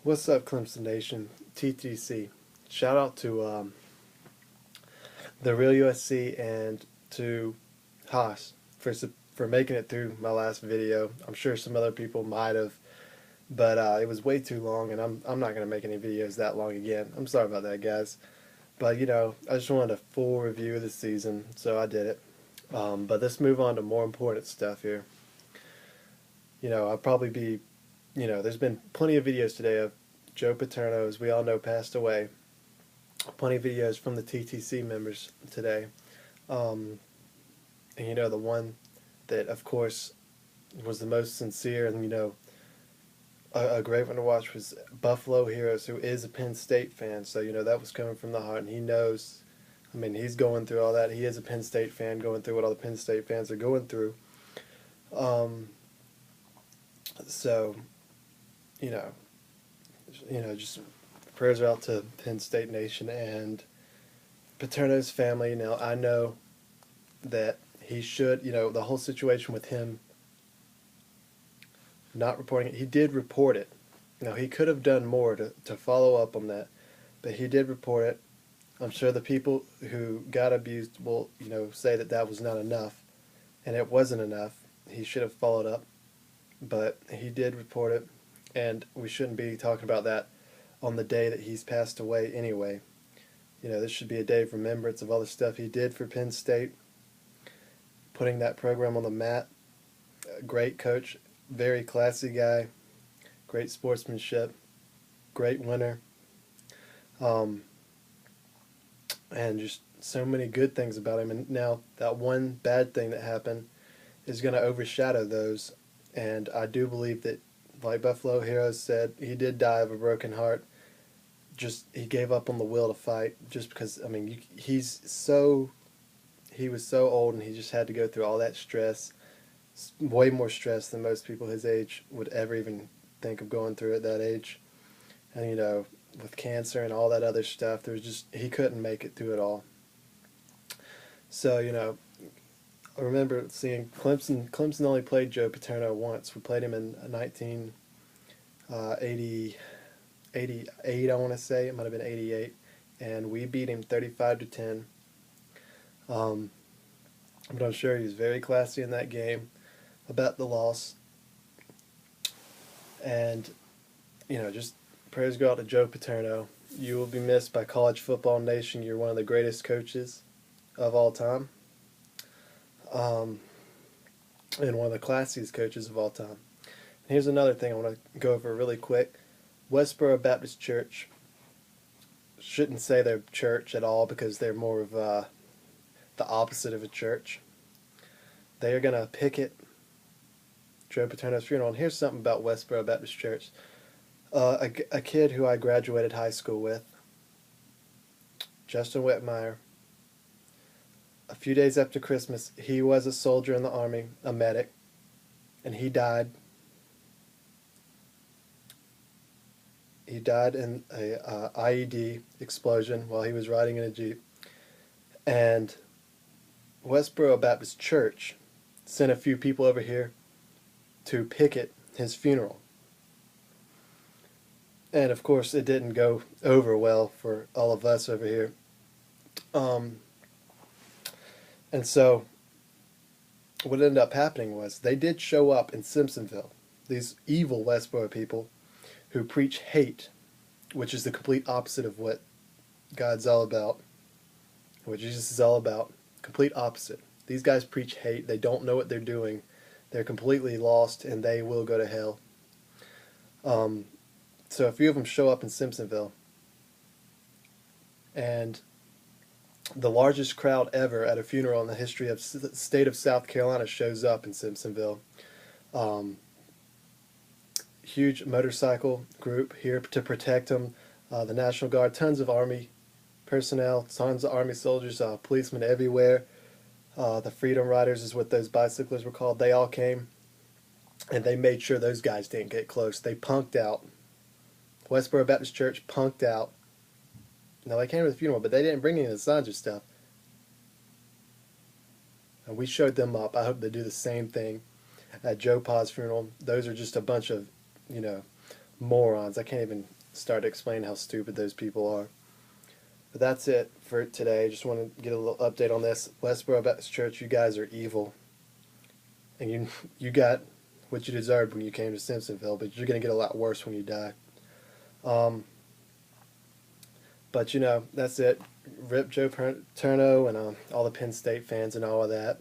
What's up, Clemson Nation? TTC. Shout out to the Real USC and to Haas for making it through my last video. I'm sure some other people might have, but it was way too long, and I'm not gonna make any videos that long again. I'm sorry about that, guys. But I just wanted a full review of the season, so I did it. But let's move on to more important stuff here. I'll probably be, there's been plenty of videos today of Joe Paterno, as we all know, passed away. Plenty of videos from the TTC members today. And the one that, of course, was the most sincere and, a great one to watch was Buffalo Heroes, who is a Penn State fan. So, that was coming from the heart, and he knows. I mean, he's going through all that. He is a Penn State fan, going through what all the Penn State fans are going through. So, just prayers are out to Penn State Nation and Paterno's family. Now, I know that he should, the whole situation with him not reporting it, he did report it. Now, he could have done more to follow up on that, but he did report it. I'm sure the people who got abused will, say that that was not enough, and it wasn't enough. He should have followed up, but he did report it, and we shouldn't be talking about that on the day that he's passed away anyway. This should be a day of remembrance of all the stuff he did for Penn State, putting that program on the map. Great coach, very classy guy, great sportsmanship, great winner, and just so many good things about him. And now that one bad thing that happened is going to overshadow those. And I do believe that, like Buffalo Heroes said, he did die of a broken heart. He gave up on the will to fight just because, he was so old, and he just had to go through all that stress, way more stress than most people his age would ever even think of going through at that age. And, with cancer and all that other stuff, he couldn't make it through it all. So, I remember seeing Clemson only played Joe Paterno once. We played him in 1988, I want to say. It might have been 88. And we beat him 35-10. But I'm sure he was very classy in that game about the loss. And, just prayers go out to Joe Paterno. You will be missed by College Football Nation. You're one of the greatest coaches of all time. And one of the classiest coaches of all time. And here's another thing I want to go over really quick. Westboro Baptist Church, shouldn't say they're church at all because they're more of the opposite of a church. They are going to picket Joe Paterno's funeral. And here's something about Westboro Baptist Church. A kid who I graduated high school with, Justin Whitmire, a few days after Christmas, he was a soldier in the Army, a medic, and he died. He died in a IED explosion while he was riding in a Jeep. And Westboro Baptist Church sent a few people over here to picket his funeral. And of course, it didn't go over well for all of us over here. And so what ended up happening was they did show up in Simpsonville, these evil Westboro people who preach hate, which is the complete opposite of what God's all about, what Jesus is all about. Complete opposite. These guys preach hate. They don't know what they're doing. They're completely lost, and they will go to hell. So a few of them show up in Simpsonville, and the largest crowd ever at a funeral in the history of the state of South Carolina shows up in Simpsonville. Huge motorcycle group here to protect them. The National Guard, tons of Army personnel, tons of Army soldiers, policemen everywhere. The Freedom Riders is what those bicyclers were called. They all came, and they made sure those guys didn't get close. They punked out. Westboro Baptist Church punked out. Now, they came to the funeral, but they didn't bring any of the signs or stuff. And we showed them up. I hope they do the same thing at Joe Pa's funeral. Those are just a bunch of, morons. I can't even start to explain how stupid those people are. But that's it for today. Just want to get a little update on this. Westboro Baptist Church, you guys are evil. And you got what you deserved when you came to Simpsonville, but you're going to get a lot worse when you die. But, that's it. Rip Joe Paterno and all the Penn State fans and all of that.